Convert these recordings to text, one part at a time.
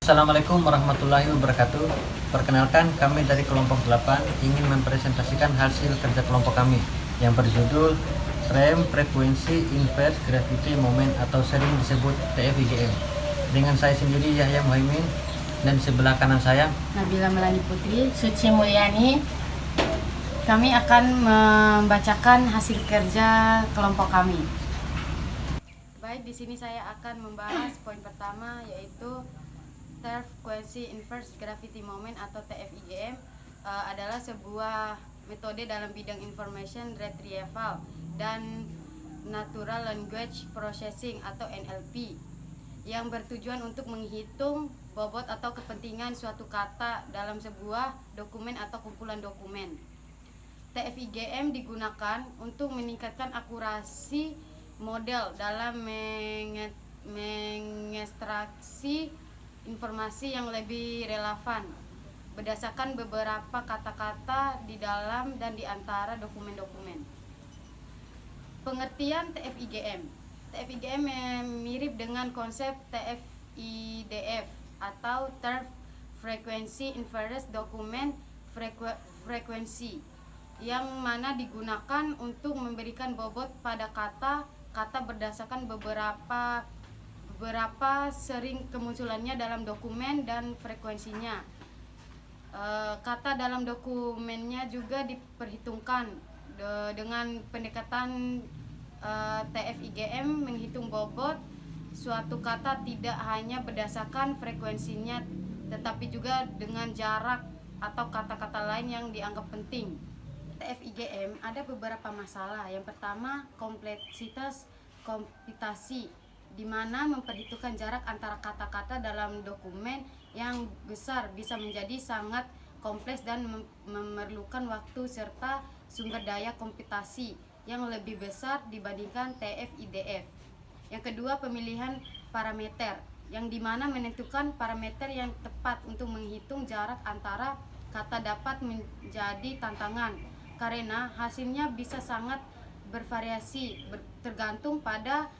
Assalamualaikum warahmatullahi wabarakatuh. Perkenalkan, kami dari kelompok 8 ingin mempresentasikan hasil kerja kelompok kami yang berjudul Rem Frekuensi Inverse Gravity Moment atau sering disebut TFIGM. Dengan saya sendiri Yahya Muhaimin dan di sebelah kanan saya Nabila Melani Putri, Suci Mulyani. Kami akan membacakan hasil kerja kelompok kami. Baik, di sini saya akan membahas poin pertama, yaitu Frekuensi Inverse Gravity Moment atau TFIGM adalah sebuah metode dalam bidang Information Retrieval dan Natural Language Processing atau NLP yang bertujuan untuk menghitung bobot atau kepentingan suatu kata dalam sebuah dokumen atau kumpulan dokumen. TFIGM digunakan untuk meningkatkan akurasi model dalam mengekstraksi informasi yang lebih relevan berdasarkan beberapa kata-kata di dalam dan di antara dokumen-dokumen. Pengertian TFIGM. TFIGM mirip dengan konsep TF-IDF atau Term Frequency Inverse Document Frequency, yang mana digunakan untuk memberikan bobot pada kata berdasarkan beberapa sering kemunculannya dalam dokumen dan frekuensinya. Kata dalam dokumennya juga diperhitungkan dengan pendekatan TFIGM menghitung bobot suatu kata tidak hanya berdasarkan frekuensinya, tetapi juga dengan jarak atau kata-kata lain yang dianggap penting. TFIGM ada beberapa masalah. Yang pertama, kompleksitas komputasi, di mana memperhitungkan jarak antara kata-kata dalam dokumen yang besar bisa menjadi sangat kompleks dan memerlukan waktu serta sumber daya komputasi yang lebih besar dibandingkan TF-IDF. Yang kedua, pemilihan parameter, yang dimana menentukan parameter yang tepat untuk menghitung jarak antara kata dapat menjadi tantangan karena hasilnya bisa sangat bervariasi tergantung pada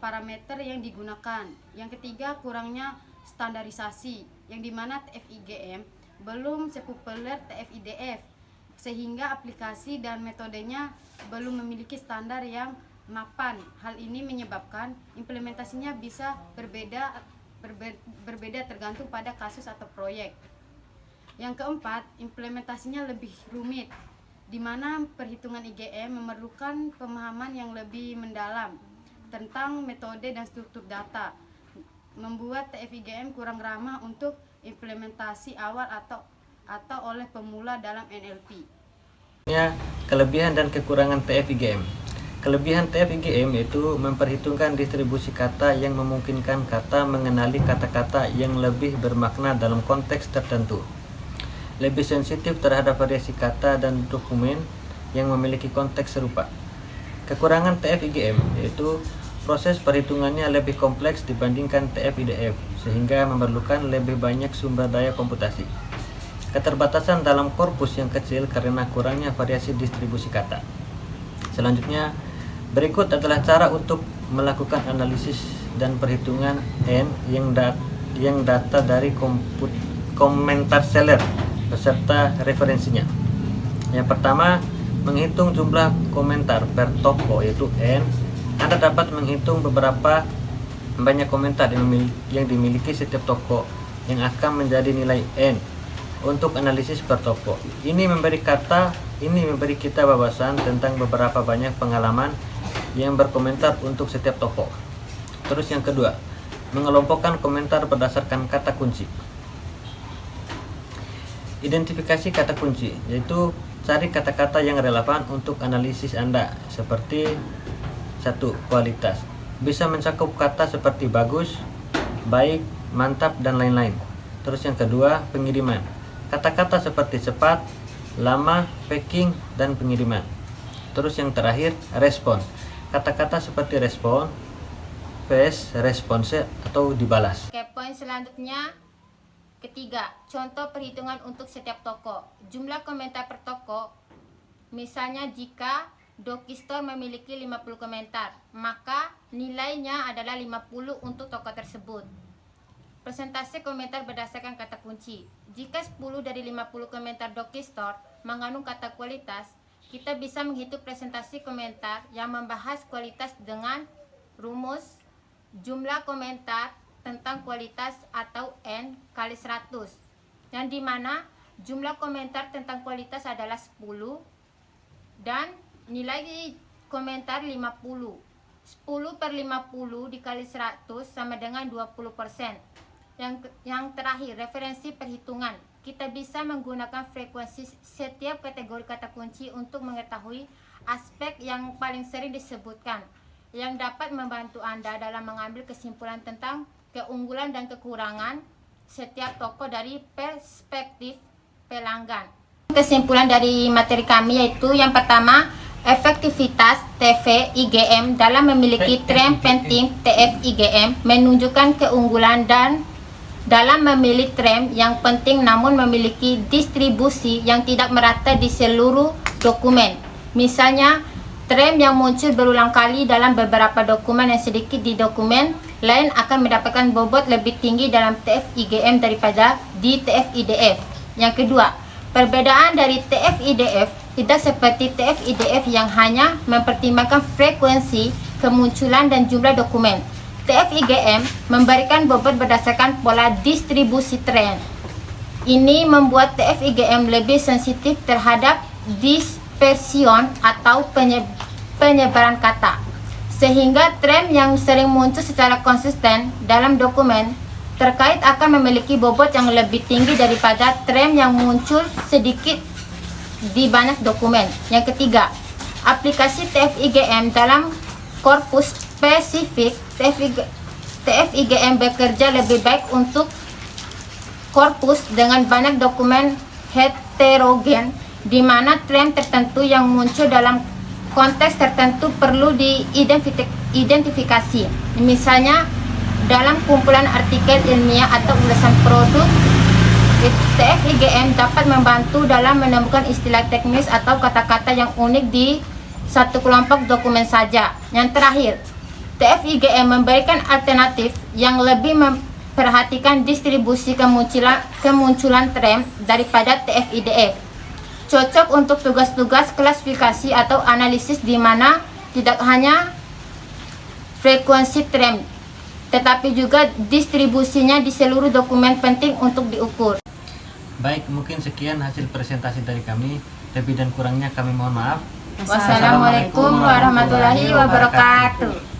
parameter yang digunakan. Yang ketiga, kurangnya standarisasi, yang dimana TFIGM belum sepopuler TF-IDF sehingga aplikasi dan metodenya belum memiliki standar yang mapan. Hal ini menyebabkan implementasinya bisa berbeda tergantung pada kasus atau proyek. Yang keempat, implementasinya lebih rumit, di mana perhitungan IGM memerlukan pemahaman yang lebih mendalam tentang metode dan struktur data, membuat TFIGM kurang ramah untuk implementasi awal atau oleh pemula dalam NLP. Kelebihan dan kekurangan TFIGM. Kelebihan TFIGM yaitu memperhitungkan distribusi kata yang memungkinkan kata mengenali kata-kata yang lebih bermakna dalam konteks tertentu, lebih sensitif terhadap variasi kata dan dokumen yang memiliki konteks serupa. Kekurangan TFIGM yaitu proses perhitungannya lebih kompleks dibandingkan TF-IDF sehingga memerlukan lebih banyak sumber daya komputasi. Keterbatasan dalam korpus yang kecil karena kurangnya variasi distribusi kata. Selanjutnya, berikut adalah cara untuk melakukan analisis dan perhitungan N yang data dari komentar seller beserta referensinya. Yang pertama, menghitung jumlah komentar per toko yaitu N. Anda dapat menghitung beberapa banyak komentar yang dimiliki setiap toko yang akan menjadi nilai N untuk analisis per toko. Ini memberi kita wawasan tentang beberapa banyak pengalaman yang berkomentar untuk setiap toko. Terus yang kedua, mengelompokkan komentar berdasarkan kata kunci. Identifikasi kata kunci, yaitu cari kata-kata yang relevan untuk analisis Anda, seperti 1. Kualitas, bisa mencakup kata seperti bagus, baik, mantap, dan lain-lain. Terus yang kedua, pengiriman, kata-kata seperti cepat, lama, packing, dan pengiriman. Terus yang terakhir, respon, kata-kata seperti respon, fast, response, atau dibalas. Oke, poin selanjutnya ketiga, contoh perhitungan untuk setiap toko. Jumlah komentar per toko, misalnya jika Dokistore memiliki 50 komentar, maka nilainya adalah 50 untuk toko tersebut. Presentasi komentar berdasarkan kata kunci. Jika 10 dari 50 komentar Dokistor mengandung kata kualitas, kita bisa menghitung presentasi komentar yang membahas kualitas dengan rumus jumlah komentar tentang kualitas atau N kali 100, yang dimana jumlah komentar tentang kualitas adalah 10 dan nilai komentar 50. 10 per 50 dikali 100 sama dengan 20%. Yang terakhir, referensi perhitungan. Kita bisa menggunakan frekuensi setiap kategori kata kunci untuk mengetahui aspek yang paling sering disebutkan, yang dapat membantu Anda dalam mengambil kesimpulan tentang keunggulan dan kekurangan setiap toko dari perspektif pelanggan. Kesimpulan dari materi kami yaitu yang pertama, efektivitas TF-IGM dalam memiliki tren penting TF-IGM menunjukkan keunggulan dan dalam memilih tren yang penting namun memiliki distribusi yang tidak merata di seluruh dokumen. Misalnya, tren yang muncul berulang kali dalam beberapa dokumen yang sedikit di dokumen lain akan mendapatkan bobot lebih tinggi dalam TF-IGM daripada di TF-IDF. Yang kedua, perbedaan dari TF-IDF tidak seperti TF-IDF yang hanya mempertimbangkan frekuensi, kemunculan, dan jumlah dokumen. TF-IGM memberikan bobot berdasarkan pola distribusi tren. Ini membuat TF-IGM lebih sensitif terhadap dispersion atau penyebaran kata, sehingga tren yang sering muncul secara konsisten dalam dokumen terkait akan memiliki bobot yang lebih tinggi daripada tren yang muncul sedikit di banyak dokumen. Yang ketiga, aplikasi TF-IGM dalam korpus spesifik. TF-IGM bekerja lebih baik untuk korpus dengan banyak dokumen heterogen, di mana tren tertentu yang muncul dalam konteks tertentu perlu diidentifikasi. Misalnya, dalam kumpulan artikel ilmiah atau ulasan produk, TF-IGM dapat membantu dalam menemukan istilah teknis atau kata-kata yang unik di satu kelompok dokumen saja. Yang terakhir, TF-IGM memberikan alternatif yang lebih memperhatikan distribusi kemunculan tren daripada TF-IDF. Cocok untuk tugas-tugas klasifikasi atau analisis di mana tidak hanya frekuensi tren, tetapi juga distribusinya di seluruh dokumen penting untuk diukur. Baik, mungkin sekian hasil presentasi dari kami. Lebih dan kurangnya kami mohon maaf. Wassalamualaikum warahmatullahi wabarakatuh.